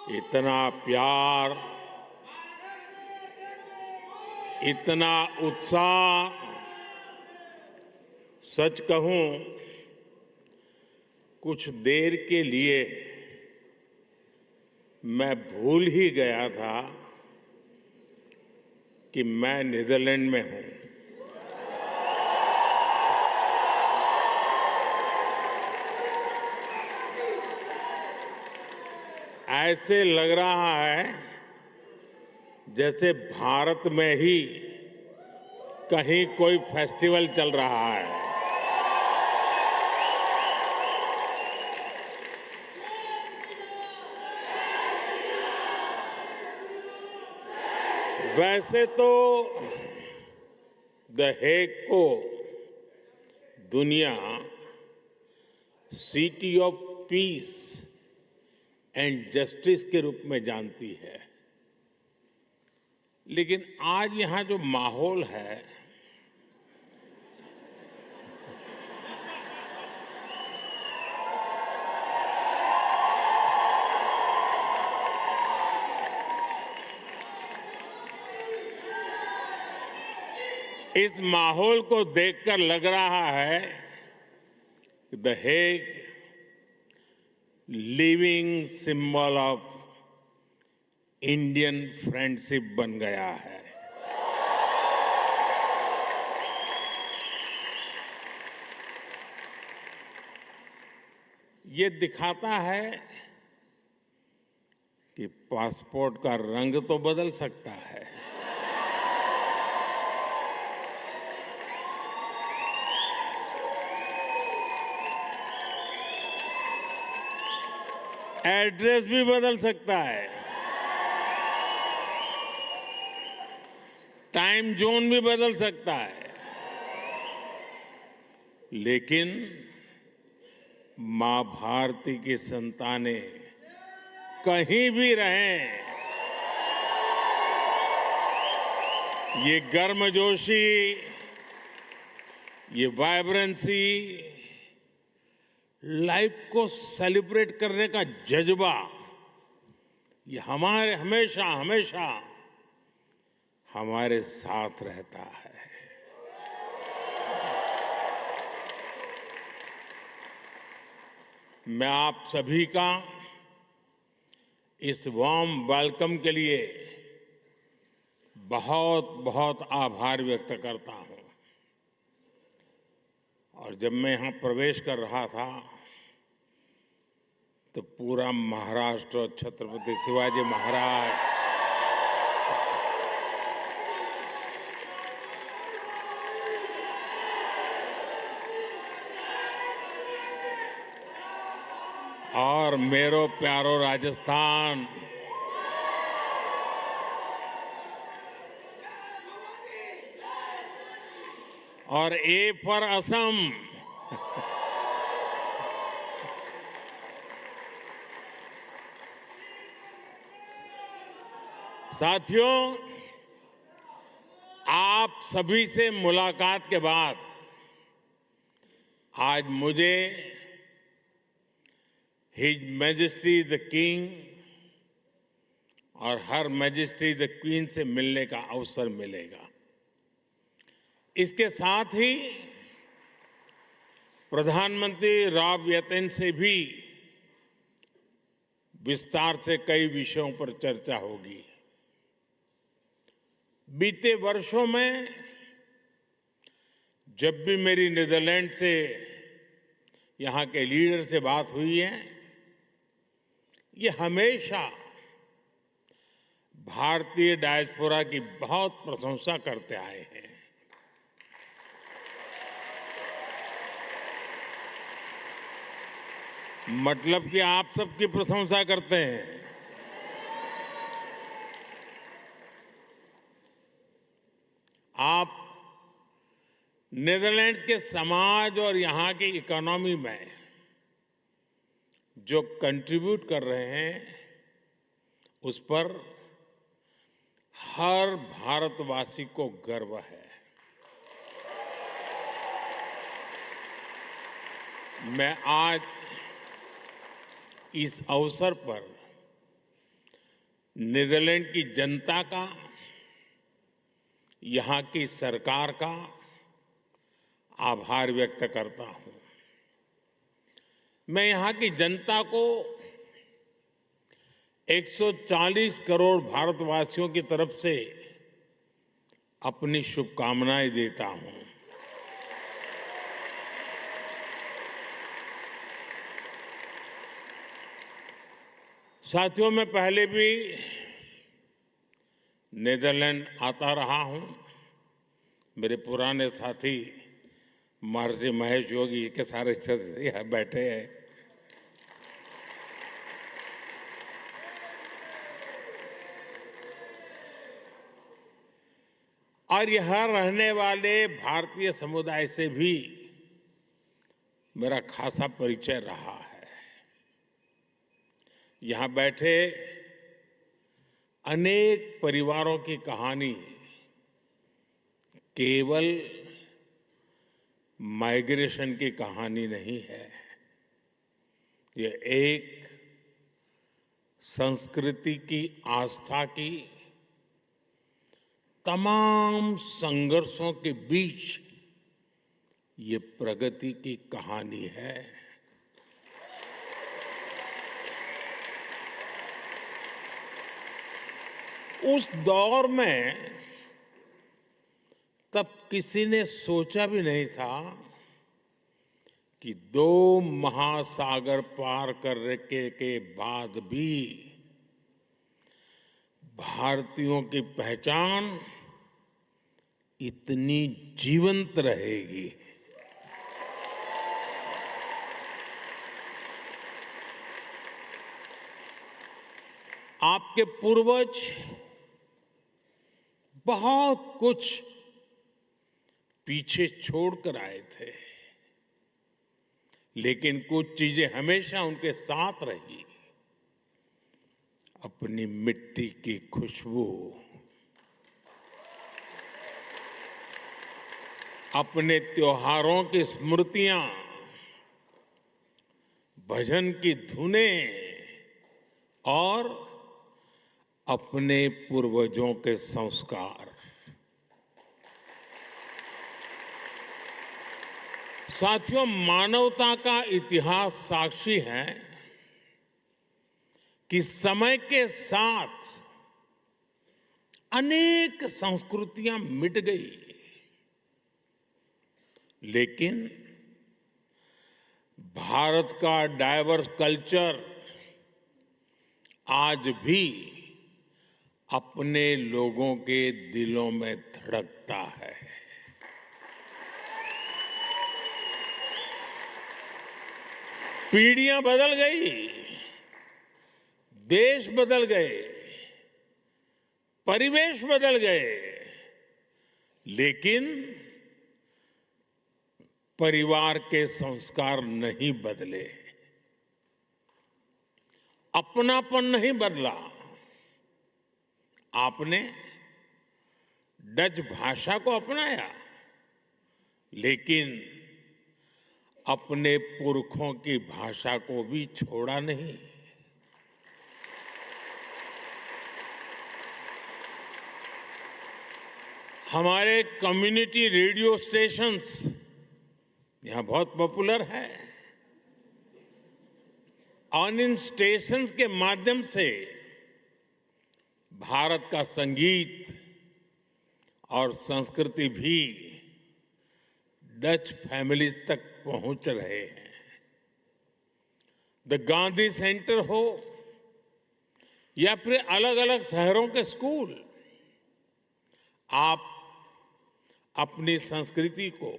इतना प्यार, इतना उत्साह, सच कहूं कुछ देर के लिए मैं भूल ही गया था कि मैं नीदरलैंड में हूं। ऐसे लग रहा है जैसे भारत में ही कहीं कोई फेस्टिवल चल रहा है। वैसे तो द हेग को दुनिया city of peace and justice के रूप में जानती है, लेकिन आज यहां जो माहौल है इस माहौल को देखकर लग रहा है कि the Hague living symbol of Indian friendship बन गया है। ये दिखाता है कि पासपोर्ट का रंग तो बदल सकता है, एड्रेस भी बदल सकता है, टाइम जोन भी बदल सकता है, लेकिन मां भारती की संतानें कहीं भी रहें, ये गर्मजोशी, ये वाइब्रेंसी, लाइफ को सेलिब्रेट करने का जज्बा, ये हमारे हमेशा हमेशा हमारे साथ रहता है। मैं आप सभी का इस वार्म वेलकम के लिए बहुत बहुत आभार व्यक्त करता हूं। और जब मैं यहां प्रवेश कर रहा था तो पूरा महाराष्ट्र और छत्रपति शिवाजी महाराज और मेरो प्यारो राजस्थान और ए फॉर असम साथियों, आप सभी से मुलाकात के बाद आज मुझे हिज मैजेस्टी द किंग और हर मैजेस्टी द क्वीन से मिलने का अवसर मिलेगा। इसके साथ ही प्रधानमंत्री राव यतेन से भी विस्तार से कई विषयों पर चर्चा होगी। बीते वर्षों में जब भी मेरी नीदरलैंड से यहां के लीडर से बात हुई है, ये हमेशा भारतीय डायस्पोरा की बहुत प्रशंसा करते आए हैं। मतलब कि आप सबकी प्रशंसा करते हैं। आप नीदरलैंड्स के समाज और यहां की इकोनॉमी में जो कंट्रीब्यूट कर रहे हैं, उस पर हर भारतवासी को गर्व है। मैं आज इस अवसर पर नीदरलैंड की जनता का, यहां की सरकार का आभार व्यक्त करता हूं। मैं यहां की जनता को 140 करोड़ भारतवासियों की तरफ से अपनी शुभकामनाएं देता हूं। साथियों, मैं पहले भी नीदरलैंड आता रहा हूं। मेरे पुराने साथी महर्षि महेश योगी के सारे सदस्य यहां बैठे हैं। और यहां रहने वाले भारतीय समुदाय से भी मेरा खासा परिचय रहा है। यहां बैठे अनेक परिवारों की कहानी केवल माइग्रेशन की कहानी नहीं है। ये एक संस्कृति की, आस्था की, तमाम संघर्षों के बीच ये प्रगति की कहानी है। उस दौर में तब किसी ने सोचा भी नहीं था कि 2 महासागर पार करने के बाद भी भारतीयों की पहचान इतनी जीवंत रहेगी। आपके पूर्वज बहुत कुछ पीछे छोड़कर आए थे, लेकिन कुछ चीजें हमेशा उनके साथ रही। अपनी मिट्टी की खुशबू, अपने त्योहारों की स्मृतियां, भजन की धुनें और अपने पूर्वजों के संस्कार। साथियों, मानवता का इतिहास साक्षी है कि समय के साथ अनेक संस्कृतियां मिट गई, लेकिन भारत का डाइवर्स कल्चर आज भी अपने लोगों के दिलों में धड़कता है। पीढ़ियां बदल गई, देश बदल गए, परिवेश बदल गए, लेकिन परिवार के संस्कार नहीं बदले, अपनापन नहीं बदला। आपने डच भाषा को अपनाया, लेकिन अपने पुरखों की भाषा को भी छोड़ा नहीं। हमारे कम्युनिटी रेडियो स्टेशंस यहां बहुत पॉपुलर है और इन स्टेशंस के माध्यम से भारत का संगीत और संस्कृति भी डच फैमिलीज तक पहुंच रहे हैं। द गांधी सेंटर हो या फिर अलग अलग शहरों के स्कूल, आप अपनी संस्कृति को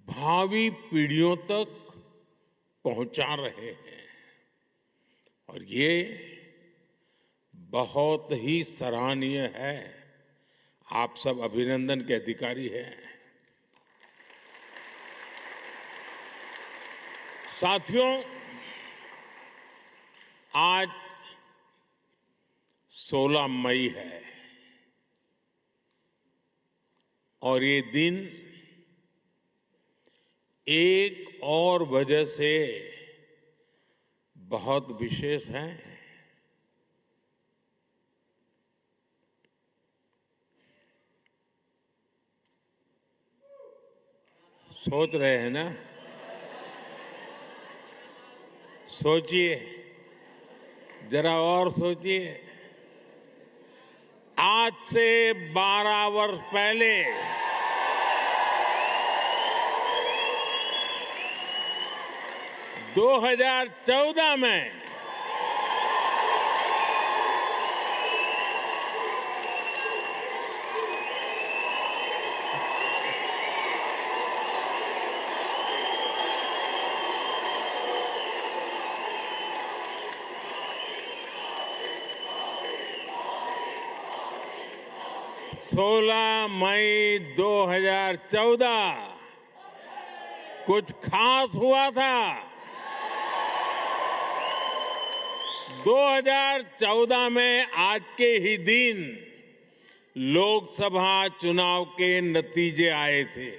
भावी पीढ़ियों तक पहुंचा रहे हैं और ये बहुत ही सराहनीय है। आप सब अभिनंदन के अधिकारी हैं। साथियों, आज 16 मई है और ये दिन एक और वजह से बहुत विशेष है। सोच रहे हैं ना? सोचिए, जरा और सोचिए। आज से 12 वर्ष पहले 2014 में सोलह मई 2014 कुछ खास हुआ था। 2014 में आज के ही दिन लोकसभा चुनाव के नतीजे आए थे।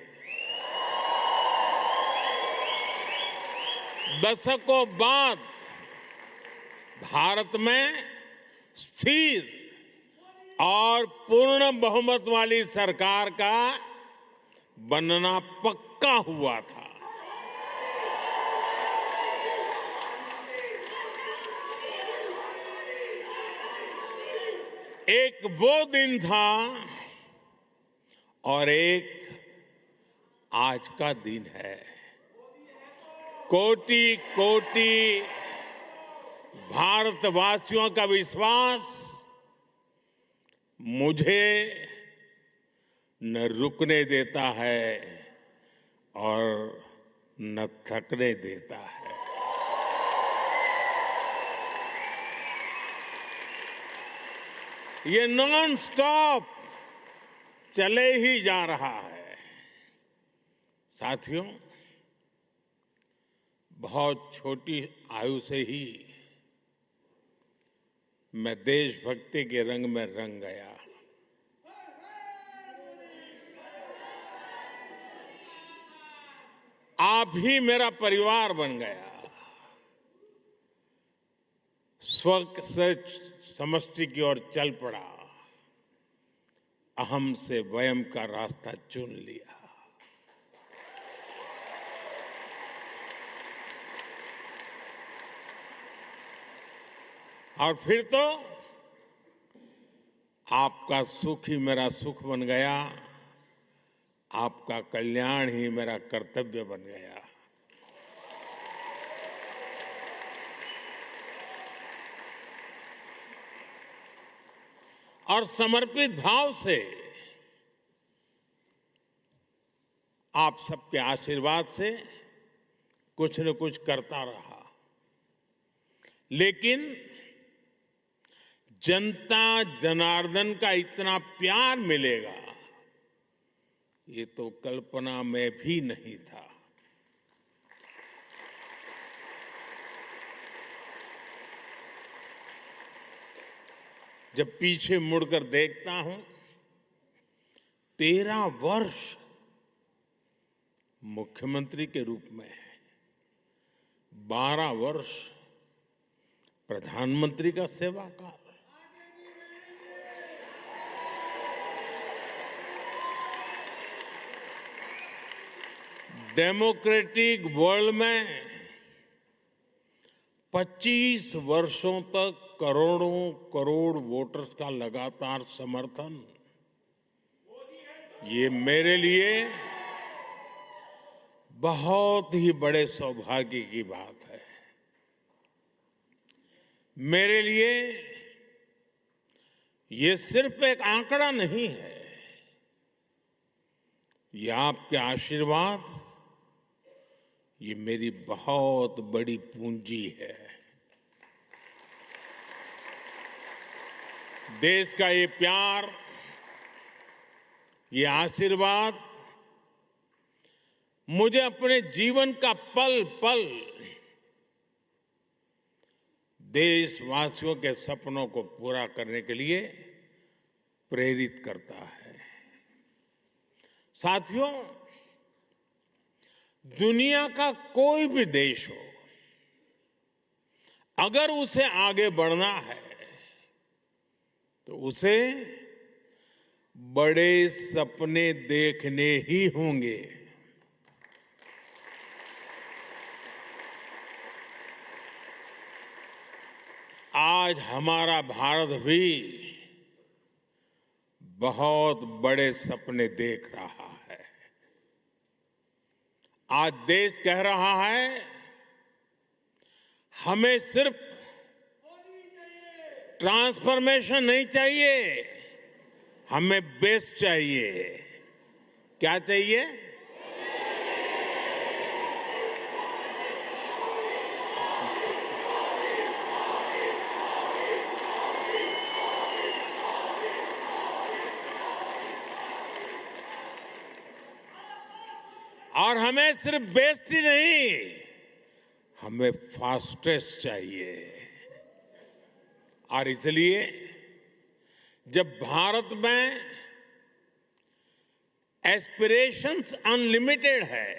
दशकों बाद भारत में स्थिर और पूर्ण बहुमत वाली सरकार का बनना पक्का हुआ था। एक वो दिन था और एक आज का दिन है। कोटि कोटि भारतवासियों का विश्वास मुझे न रुकने देता है और न थकने देता है। ये नॉन स्टॉप चले ही जा रहा है। साथियों, बहुत छोटी आयु से ही मैं देशभक्ति के रंग में रंग गया। आप ही मेरा परिवार बन गया। स्व से समष्टि की ओर चल पड़ा। अहम से वयम का रास्ता चुन लिया। और फिर तो आपका सुख ही मेरा सुख बन गया। आपका कल्याण ही मेरा कर्तव्य बन गया। और समर्पित भाव से आप सबके आशीर्वाद से कुछ न कुछ करता रहा। लेकिन जनता जनार्दन का इतना प्यार मिलेगा, ये तो कल्पना में भी नहीं था। जब पीछे मुड़कर देखता हूं, 13 वर्ष मुख्यमंत्री के रूप में, 12 वर्ष प्रधानमंत्री का सेवाकाल, डेमोक्रेटिक वर्ल्ड में 25 वर्षों तक करोड़ों करोड़ वोटर्स का लगातार समर्थन, ये मेरे लिए बहुत ही बड़े सौभाग्य की बात है। मेरे लिए ये सिर्फ एक आंकड़ा नहीं है, ये आपके आशीर्वाद, ये मेरी बहुत बड़ी पूंजी है। देश का ये प्यार, ये आशीर्वाद मुझे अपने जीवन का पल पल देशवासियों के सपनों को पूरा करने के लिए प्रेरित करता है। साथियों, दुनिया का कोई भी देश हो, अगर उसे आगे बढ़ना है तो उसे बड़े सपने देखने ही होंगे। आज हमारा भारत भी बहुत बड़े सपने देख रहा है। आज देश कह रहा है, हमें सिर्फ ट्रांसफॉर्मेशन नहीं चाहिए, हमें बेस चाहिए। क्या चाहिए? और हमें सिर्फ बेस्ट ही नहीं, हमें फास्टेस्ट चाहिए। और इसलिए जब भारत में एस्पिरेशंस अनलिमिटेड है,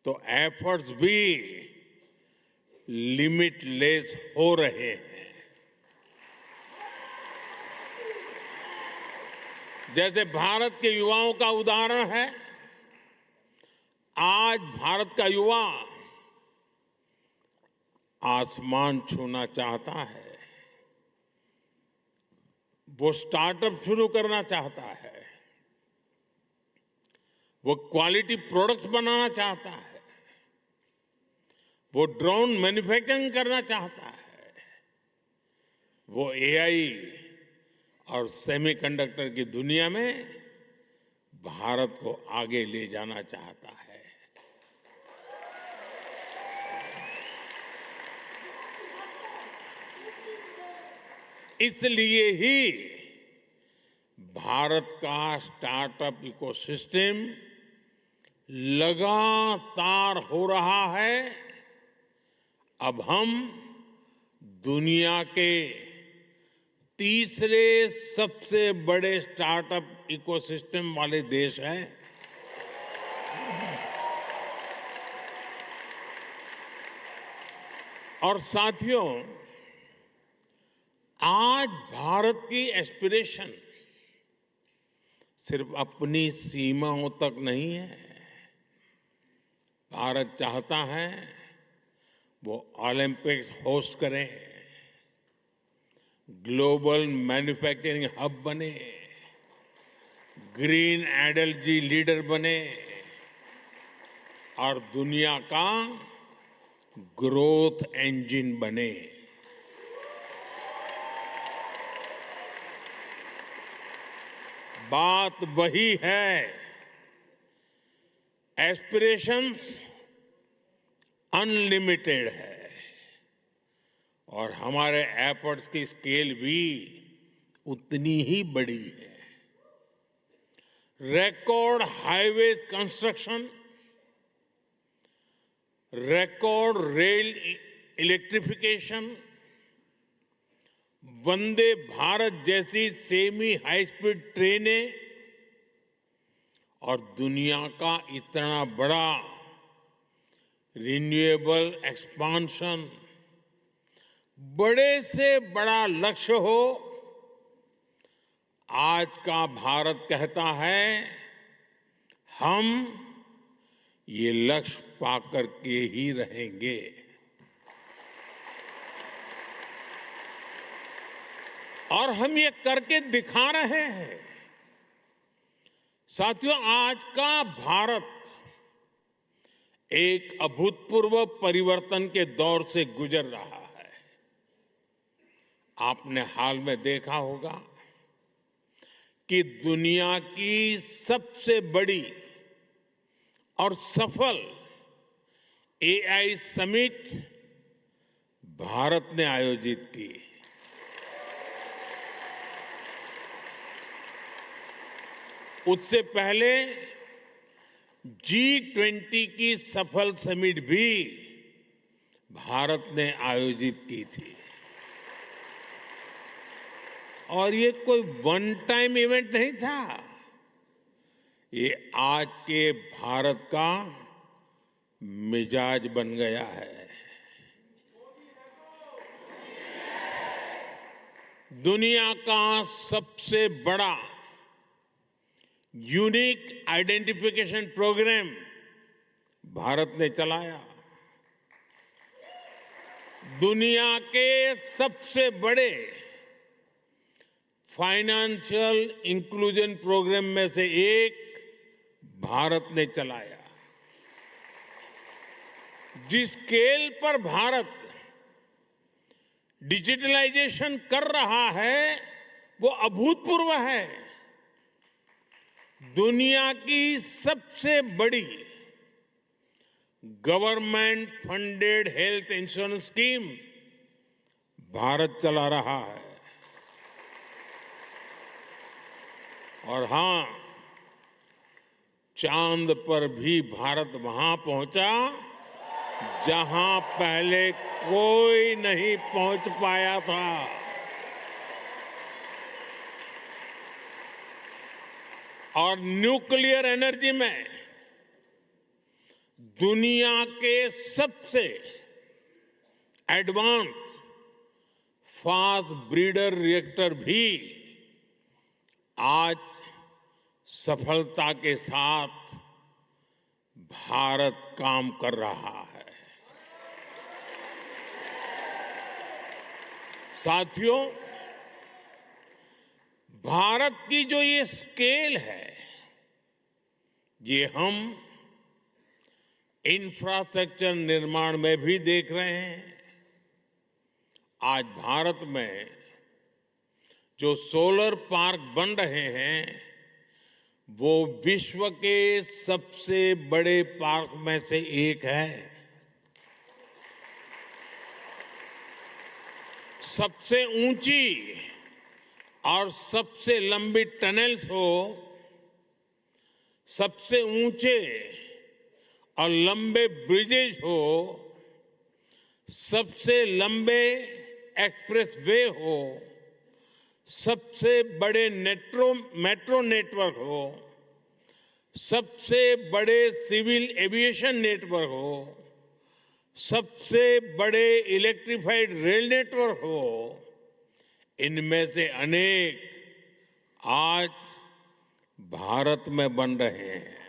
तो एफर्ट्स भी लिमिटलेस हो रहे हैं। जैसे भारत के युवाओं का उदाहरण है, आज भारत का युवा आसमान छूना चाहता है, वो स्टार्टअप शुरू करना चाहता है, वो क्वालिटी प्रोडक्ट्स बनाना चाहता है, वो ड्रोन मैन्युफैक्चरिंग करना चाहता है, वो एआई और सेमीकंडक्टर की दुनिया में भारत को आगे ले जाना चाहता है। इसलिए ही भारत का स्टार्टअप इकोसिस्टम लगातार हो रहा है। अब हम दुनिया के तीसरे सबसे बड़े स्टार्टअप इकोसिस्टम वाले देश हैं। और साथियों, आज भारत की एस्पिरेशन सिर्फ अपनी सीमाओं तक नहीं है। भारत चाहता है वो ओलंपिक्स होस्ट करे, ग्लोबल मैन्युफैक्चरिंग हब बने, ग्रीन एनर्जी लीडर बने और दुनिया का ग्रोथ इंजन बने। बात वही है, एस्पिरेशंस अनलिमिटेड है और हमारे एफर्ट्स की स्केल भी उतनी ही बड़ी है। Record highway construction, record rail electrification, Vande Bharat जैसी सेमी हाई स्पीड ट्रेनें और दुनिया का इतना बड़ा रिन्यूएबल एक्सपांशन, बड़े से बड़ा लक्ष्य हो, आज का भारत कहता है हम ये लक्ष्य पाकर के ही रहेंगे। और हम ये करके दिखा रहे हैं। साथियों, आज का भारत एक अभूतपूर्व परिवर्तन के दौर से गुजर रहा है। आपने हाल में देखा होगा कि दुनिया की सबसे बड़ी और सफल एआई समिट भारत ने आयोजित की। उससे पहले G20 की सफल समिट भी भारत ने आयोजित की थी। और ये कोई वन टाइम इवेंट नहीं था, ये आज के भारत का मिजाज बन गया है। दुनिया का सबसे बड़ा यूनिक आइडेंटिफिकेशन प्रोग्राम भारत ने चलाया। दुनिया के सबसे बड़े फाइनेंशियल इंक्लूजन प्रोग्राम में से एक भारत ने चलाया। जिस स्केल पर भारत डिजिटलाइजेशन कर रहा है वो अभूतपूर्व है। दुनिया की सबसे बड़ी government funded health insurance scheme Bharat चला रहा है। और हां, चांद पर भी भारत वहां पहुंचा जहां पहले कोई नहीं पहुंच पाया था। और न्यूक्लियर एनर्जी में दुनिया के सबसे एडवांस फास्ट ब्रीडर रिएक्टर भी आज सफलता के साथ भारत काम कर रहा है। साथियों, भारत की जो ये स्केल है, ये हम इंफ्रास्ट्रक्चर निर्माण में भी देख रहे हैं। आज भारत में जो सोलर पार्क बन रहे हैं वो विश्व के सबसे बड़े पार्क में से एक है। सबसे ऊंची और सबसे लंबी टनल्स हो, सबसे ऊंचे और लंबे ब्रिजेज हो, सबसे लंबे एक्सप्रेस वे हो, सबसे बड़े मेट्रो नेटवर्क हो, सबसे बड़े सिविल एविएशन नेटवर्क हो, सबसे बड़े इलेक्ट्रिफाइड रेल नेटवर्क हो, इनमें से अनेक आज भारत में बन रहे हैं।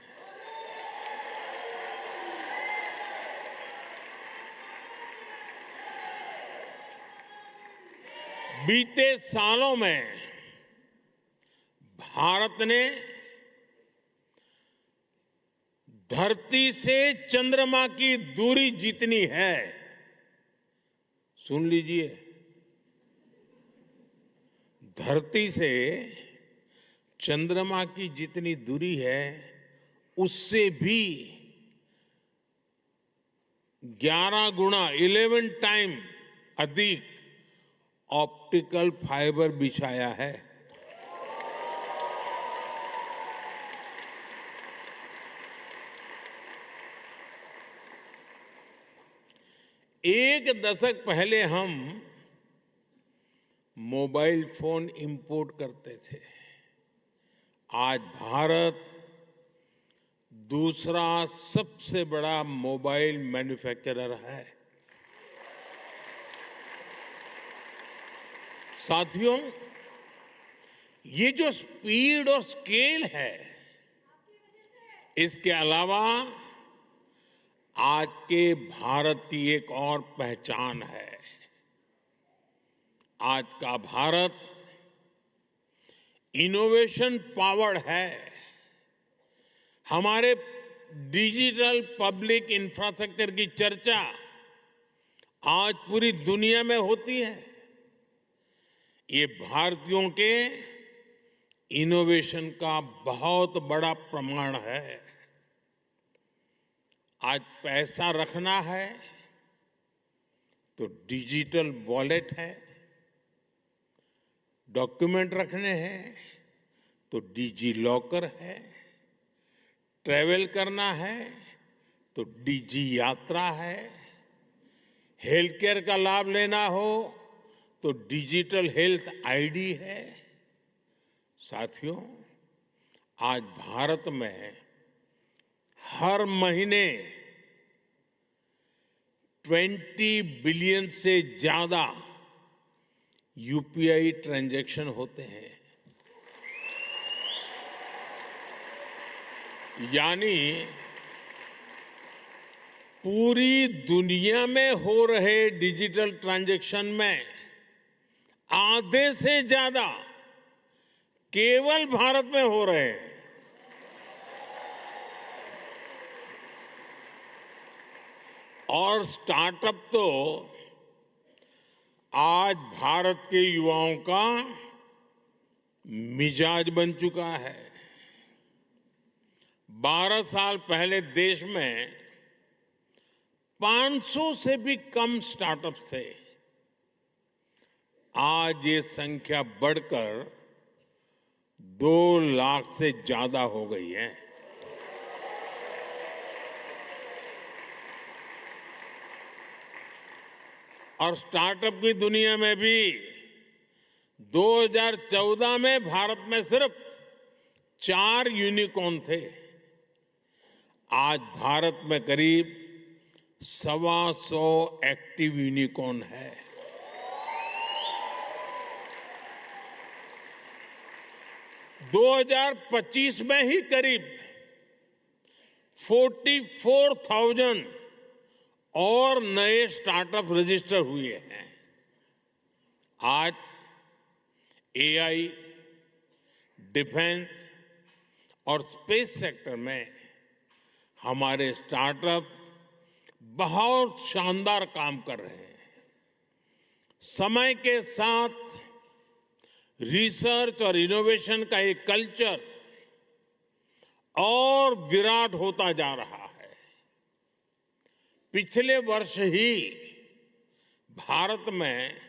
बीते सालों में भारत ने धरती से चंद्रमा की दूरी जितनी है, सुन लीजिए, धरती से चंद्रमा की जितनी दूरी है उससे भी 11 गुना 11 टाइम अधिक ऑप्टिकल फाइबर बिछाया है। एक दशक पहले हम मोबाइल फोन इंपोर्ट करते थे। आज भारत दूसरा सबसे बड़ा मोबाइल मैन्युफैक्चरर है। साथियों, ये जो स्पीड और स्केल है, इसके अलावा आज के भारत की एक और पहचान है। आज का भारत इनोवेशन पावर्ड है। हमारे डिजिटल पब्लिक इंफ्रास्ट्रक्चर की चर्चा आज पूरी दुनिया में होती है। ये भारतीयों के इनोवेशन का बहुत बड़ा प्रमाण है। आज पैसा रखना है तो डिजिटल वॉलेट है, डॉक्यूमेंट रखने हैं तो डिजी लॉकर है, ट्रैवल करना है तो डिजी यात्रा है, हेल्थ केयर का लाभ लेना हो तो डिजिटल हेल्थ आईडी है। साथियों, आज भारत में हर महीने 20 बिलियन से ज्यादा यूपीआई ट्रांजैक्शन होते हैं। यानी पूरी दुनिया में हो रहे डिजिटल ट्रांजैक्शन में आधे से ज्यादा केवल भारत में हो रहे हैं। और स्टार्टअप तो आज भारत के युवाओं का मिजाज बन चुका है। 12 साल पहले देश में 500 से भी कम स्टार्टअप्स थे। आज ये संख्या बढ़कर 2 लाख से ज्यादा हो गई है। और स्टार्टअप की दुनिया में भी 2014 में भारत में सिर्फ 4 यूनिकॉर्न थे। आज भारत में करीब 125 एक्टिव यूनिकॉर्न है। दो 2025 में ही करीब 44,000 और नए स्टार्टअप रजिस्टर हुए हैं। आज एआई, डिफेंस और स्पेस सेक्टर में हमारे स्टार्टअप बहुत शानदार काम कर रहे हैं। समय के साथ रिसर्च और इनोवेशन का एक कल्चर और विराट होता जा रहा है। पिछले वर्ष ही भारत में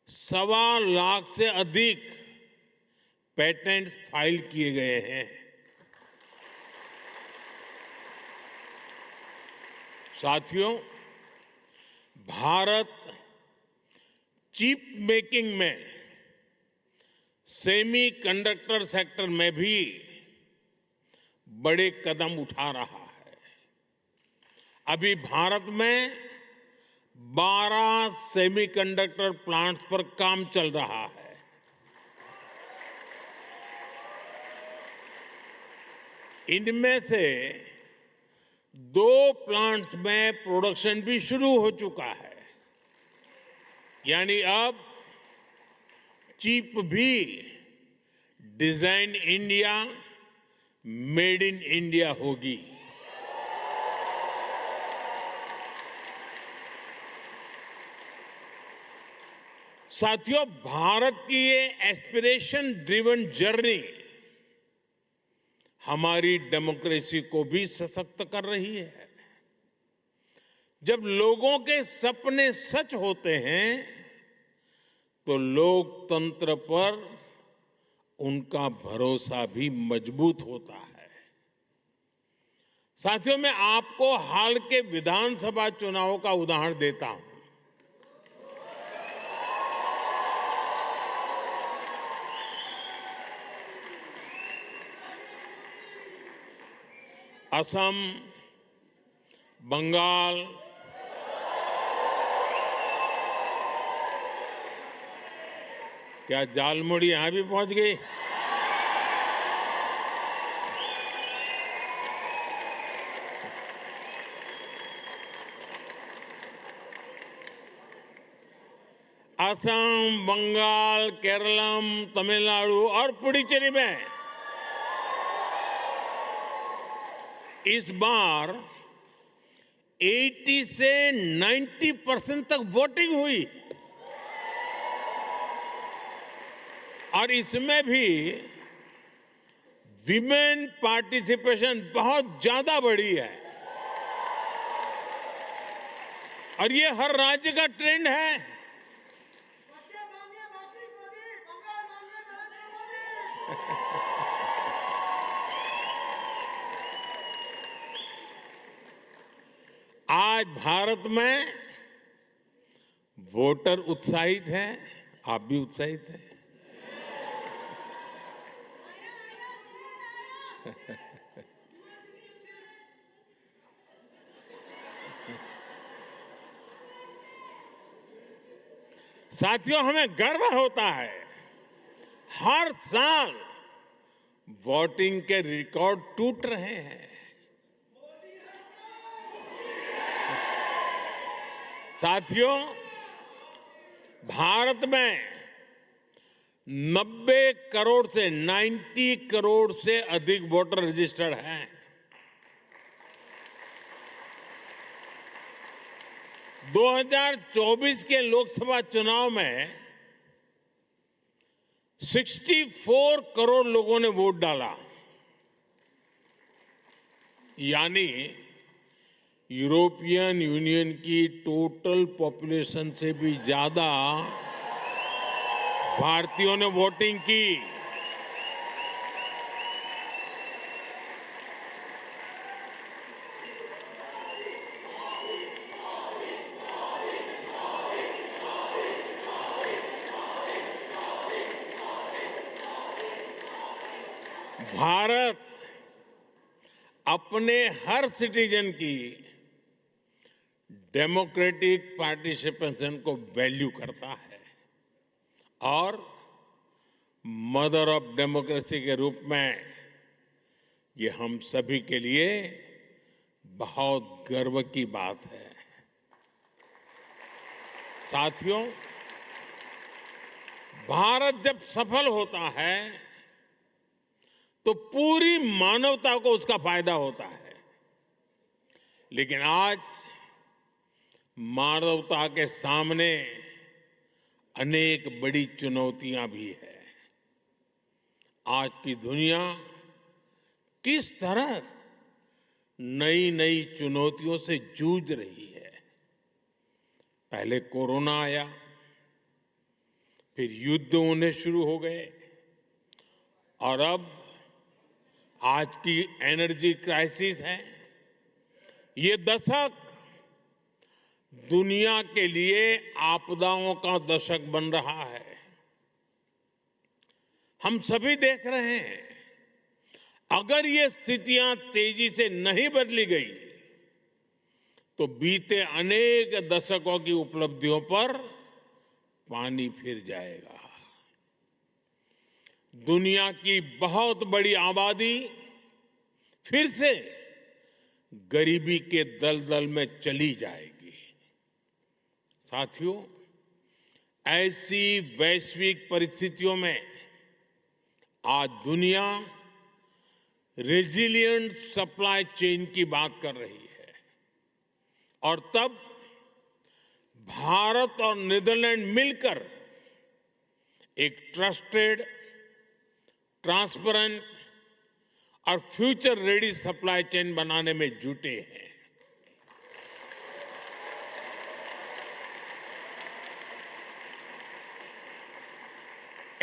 1.25 लाख से अधिक पेटेंट फाइल किए गए हैं। साथियों, भारत चिप मेकिंग में, सेमी कंडक्टर सेक्टर में भी बड़े कदम उठा रहा है। अभी भारत में 12 सेमीकंडक्टर प्लांट्स पर काम चल रहा है। इनमें से 2 प्लांट्स में प्रोडक्शन भी शुरू हो चुका है। यानी अब चिप भी design India, made in India होगी। साथियों, भारत की ये एस्पिरेशन ड्रिवन जर्नी हमारी डेमोक्रेसी को भी सशक्त कर रही है। जब लोगों के सपने सच होते हैं तो लोकतंत्र पर उनका भरोसा भी मजबूत होता है। साथियों, मैं आपको हाल के विधानसभा चुनाव का उदाहरण देता हूं। असम, बंगाल, क्या झालमुड़ी यहां भी पहुंच गई? असम, बंगाल, केरलम, तमिलनाडु और पुडुचेरी में इस बार 80 से 90% तक वोटिंग हुई। और इसमें भी विमेन पार्टिसिपेशन बहुत ज्यादा बढ़ी है। और ये हर राज्य का ट्रेंड है। आज भारत में वोटर उत्साहित हैं, आप भी उत्साहित हैं। साथियों, हमें गर्व होता है, हर साल वोटिंग के रिकॉर्ड टूट रहे हैं। साथियों, भारत में 90 करोड़ से 90 करोड़ से अधिक वोटर रजिस्टर्ड हैं। 2024 के लोकसभा चुनाव में 64 करोड़ लोगों ने वोट डाला, यानी यूरोपियन यूनियन की टोटल पॉपुलेशन से भी ज्यादा भारतीयों ने वोटिंग की। भारत अपने हर सिटीजन की डेमोक्रेटिक पार्टिसिपेशन को वैल्यू करता है और मदर ऑफ डेमोक्रेसी के रूप में ये हम सभी के लिए बहुत गर्व की बात है। साथियों, भारत जब सफल होता है तो पूरी मानवता को उसका फायदा होता है, लेकिन आज मानवता के सामने अनेक बड़ी चुनौतियां भी है। आज की दुनिया किस तरह नई नई चुनौतियों से जूझ रही है। पहले कोरोना आया, फिर युद्ध होने शुरू हो गए और अब आज की एनर्जी क्राइसिस है। ये दशक दुनिया के लिए आपदाओं का दशक बन रहा है। हम सभी देख रहे हैं, अगर ये स्थितियां तेजी से नहीं बदली गई तो बीते अनेक दशकों की उपलब्धियों पर पानी फिर जाएगा। दुनिया की बहुत बड़ी आबादी फिर से गरीबी के दलदल में चली जाएगी। साथियों, ऐसी वैश्विक परिस्थितियों में आज दुनिया रेजिलिएंट सप्लाई चेन की बात कर रही है और तब भारत और नीदरलैंड मिलकर एक ट्रस्टेड, ट्रांसपेरेंट और फ्यूचर रेडी सप्लाई चेन बनाने में जुटे हैं।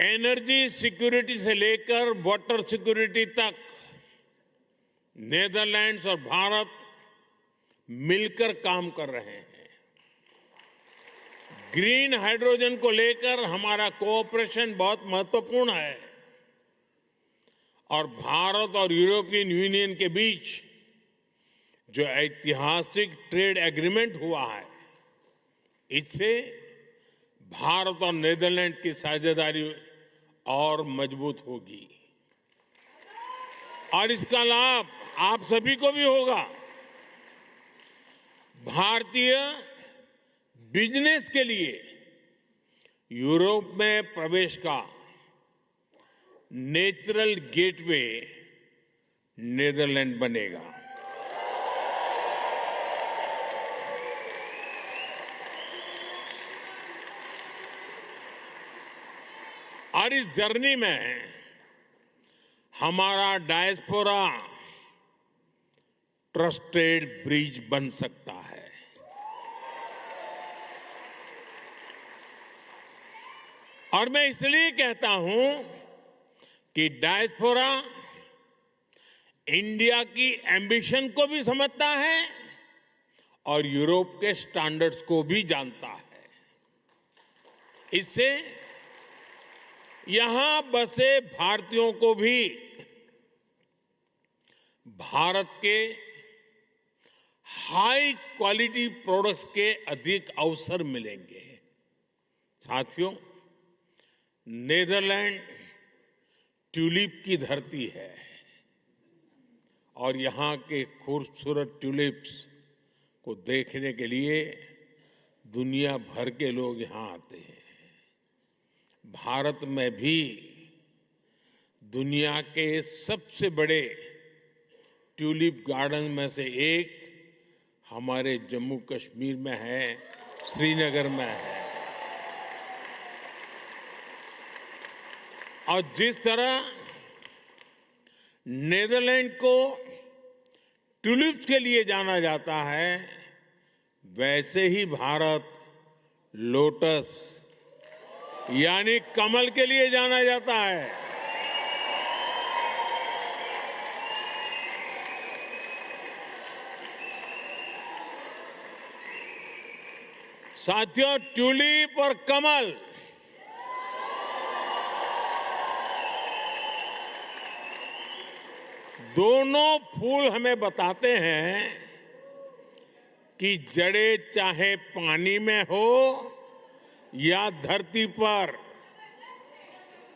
एनर्जी सिक्योरिटी से लेकर वाटर सिक्योरिटी तक नीदरलैंड्स और भारत मिलकर काम कर रहे हैं। ग्रीन हाइड्रोजन को लेकर हमारा कोऑपरेशन बहुत महत्वपूर्ण है और भारत और यूरोपियन यूनियन के बीच जो ऐतिहासिक ट्रेड एग्रीमेंट हुआ है, इससे भारत और नीदरलैंड की साझेदारी और मजबूत होगी और इसका लाभ आप सभी को भी होगा। भारतीय बिजनेस के लिए यूरोप में प्रवेश का नेचुरल गेटवे नीदरलैंड बनेगा। और इस जर्नी में हमारा डायस्पोरा ट्रस्टेड ब्रिज बन सकता है। और मैं इसलिए कहता हूं कि डायस्पोरा इंडिया की एम्बिशन को भी समझता है और यूरोप के स्टैंडर्ड्स को भी जानता है। इससे यहां बसे भारतीयों को भी भारत के हाई क्वालिटी प्रोडक्ट्स के अधिक अवसर मिलेंगे। साथियों, नीदरलैंड ट्यूलिप की धरती है और यहां के खूबसूरत ट्यूलिप्स को देखने के लिए दुनिया भर के लोग यहां आते हैं। भारत में भी दुनिया के सबसे बड़े ट्यूलिप गार्डन में से एक हमारे जम्मू कश्मीर में है, श्रीनगर में है। और जिस तरह नीदरलैंड को ट्यूलिप्स के लिए जाना जाता है, वैसे ही भारत लोटस यानी कमल के लिए जाना जाता है। साथियों, ट्यूलिप और कमल दोनों फूल हमें बताते हैं कि जड़ें चाहे पानी में हो या धरती पर,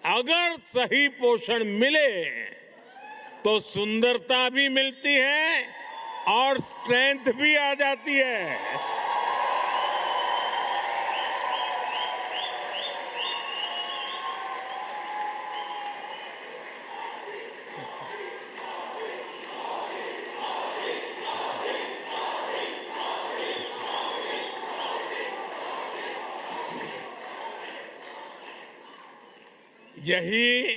अगर सही पोषण मिले तो सुंदरता भी मिलती है और स्ट्रेंथ भी आ जाती है। यही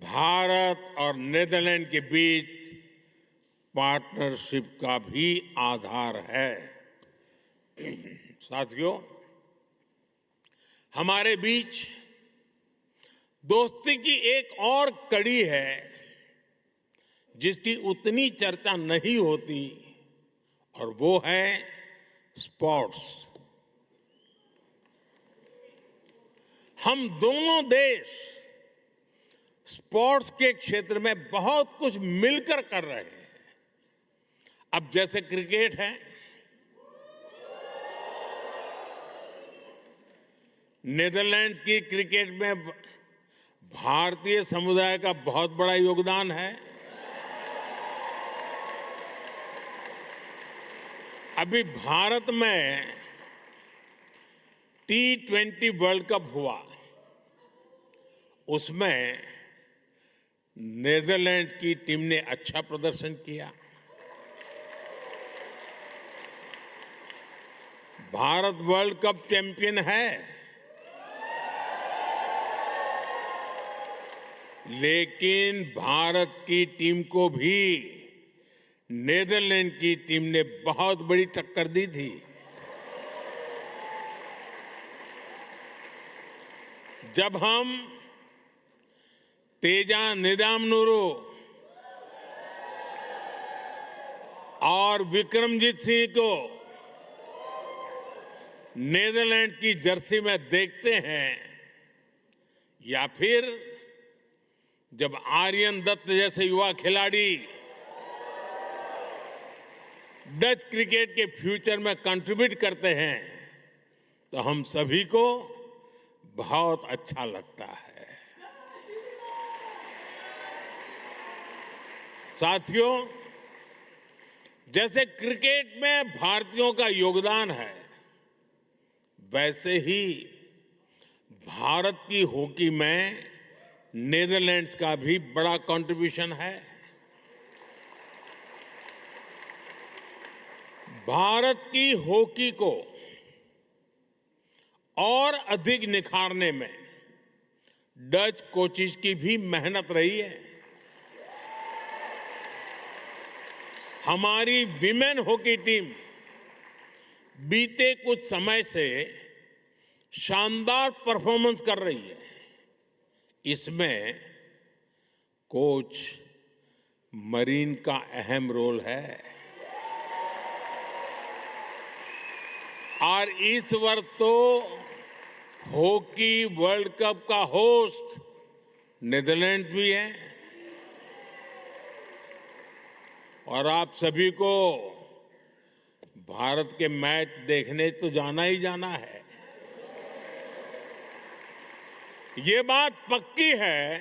भारत और नीदरलैंड के बीच पार्टनरशिप का भी आधार है। साथियों, हमारे बीच दोस्ती की एक और कड़ी है जिसकी उतनी चर्चा नहीं होती, और वो है स्पोर्ट्स। हम दोनों देश स्पोर्ट्स के क्षेत्र में बहुत कुछ मिलकर कर रहे हैं। अब जैसे क्रिकेट है, नीदरलैंड की क्रिकेट में भारतीय समुदाय का बहुत बड़ा योगदान है। अभी भारत में T20 वर्ल्ड कप हुआ, उसमें नीदरलैंड की टीम ने अच्छा प्रदर्शन किया। भारत वर्ल्ड कप चैंपियन है, लेकिन भारत की टीम को भी नीदरलैंड की टीम ने बहुत बड़ी टक्कर दी थी। जब हम तेजा निदामनुरू और विक्रमजीत सिंह को नीदरलैंड की जर्सी में देखते हैं, या फिर जब आर्यन दत्त जैसे युवा खिलाड़ी डच क्रिकेट के फ्यूचर में कंट्रीब्यूट करते हैं, तो हम सभी को बहुत अच्छा लगता है। साथियों, जैसे क्रिकेट में भारतीयों का योगदान है, वैसे ही भारत की हॉकी में नीदरलैंड्स का भी बड़ा कंट्रीब्यूशन है। भारत की हॉकी को और अधिक निखारने में डच कोचिज की भी मेहनत रही है। हमारी विमेन हॉकी टीम बीते कुछ समय से शानदार परफॉर्मेंस कर रही है। इसमें कोच मरीन का अहम रोल है। और इस वर्ष तो हॉकी वर्ल्ड कप का होस्ट नीदरलैंड भी है, और आप सभी को भारत के मैच देखने तो जाना ही जाना है। ये बात पक्की है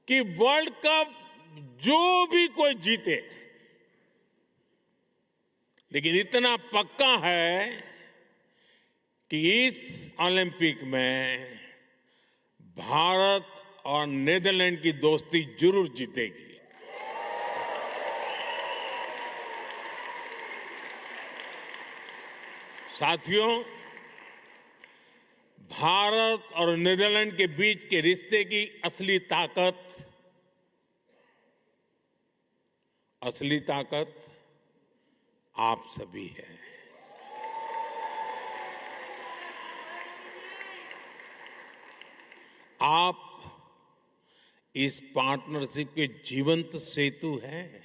कि वर्ल्ड कप जो भी कोई जीते, लेकिन इतना पक्का है कि इस ओलंपिक में भारत और नीदरलैंड की दोस्ती जरूर जीतेगी। साथियों, भारत और नीदरलैंड के बीच के रिश्ते की असली ताकत आप सभी हैं। आप इस पार्टनरशिप के जीवंत सेतु हैं,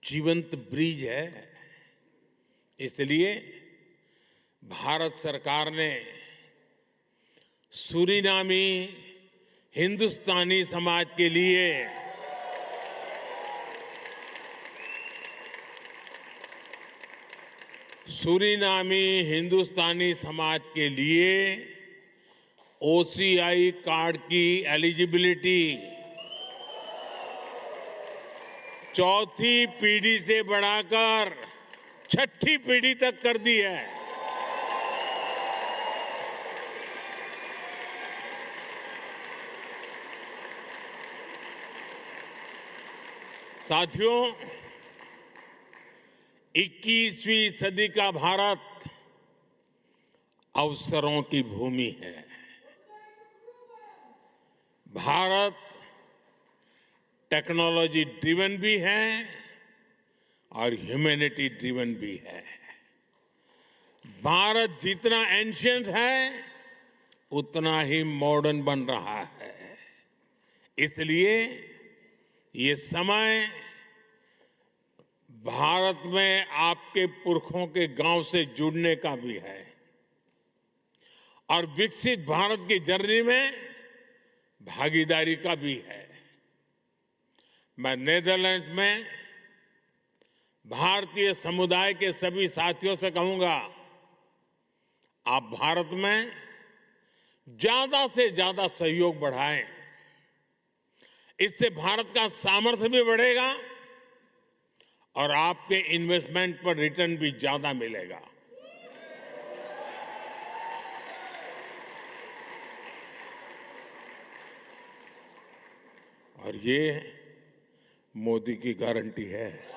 जीवंत ब्रिज है। इसलिए भारत सरकार ने सूरीनामी हिंदुस्तानी समाज के लिए OCI कार्ड की एलिजिबिलिटी चौथी पीढ़ी से बढ़ाकर छठी पीढ़ी तक कर दी है। साथियों, 21वीं सदी का भारत अवसरों की भूमि है। भारत टेक्नोलॉजी ड्रिवन भी है और ह्यूमैनिटी ड्रिवन भी है। भारत जितना एंशिएंट है उतना ही मॉडर्न बन रहा है। इसलिए ये समय भारत में आपके पुरखों के गांव से जुड़ने का भी है और विकसित भारत की जर्नी में भागीदारी का भी है। मैं नीदरलैंड्स में भारतीय समुदाय के सभी साथियों से कहूंगा, आप भारत में ज्यादा से ज्यादा सहयोग बढ़ाएं। इससे भारत का सामर्थ्य भी बढ़ेगा और आपके इन्वेस्टमेंट पर रिटर्न भी ज्यादा मिलेगा। और ये मोदी की गारंटी है।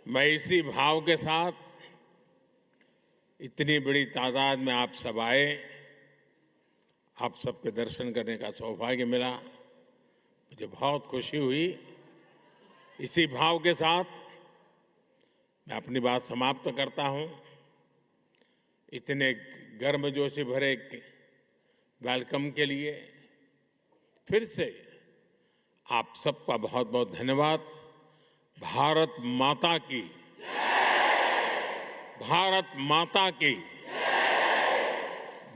मैं इसी भाव के साथ इतनी बड़ी तादाद में आप सब आए, आप सबके दर्शन करने का सौभाग्य मिला, मुझे बहुत खुशी हुई। इसी भाव के साथ मैं अपनी बात समाप्त करता हूं। इतने गर्मजोशी भरे वेलकम के लिए फिर से आप सबका बहुत बहुत धन्यवाद। भारत माता की, भारत माता की,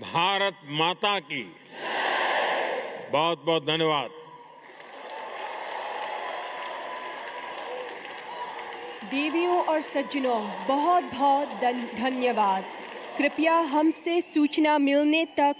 भारत माता की बहुत बहुत धन्यवाद। देवियों और सज्जनों, बहुत बहुत धन्यवाद। कृपया हमसे सूचना मिलने तक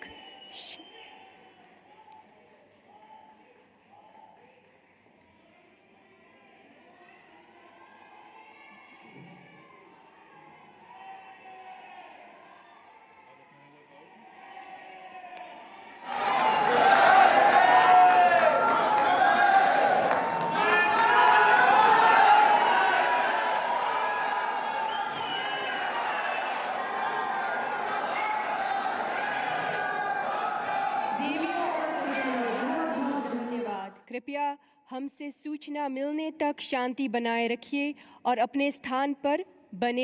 कृपया हमसे सूचना मिलने तक शांति बनाए रखिए और अपने स्थान पर बने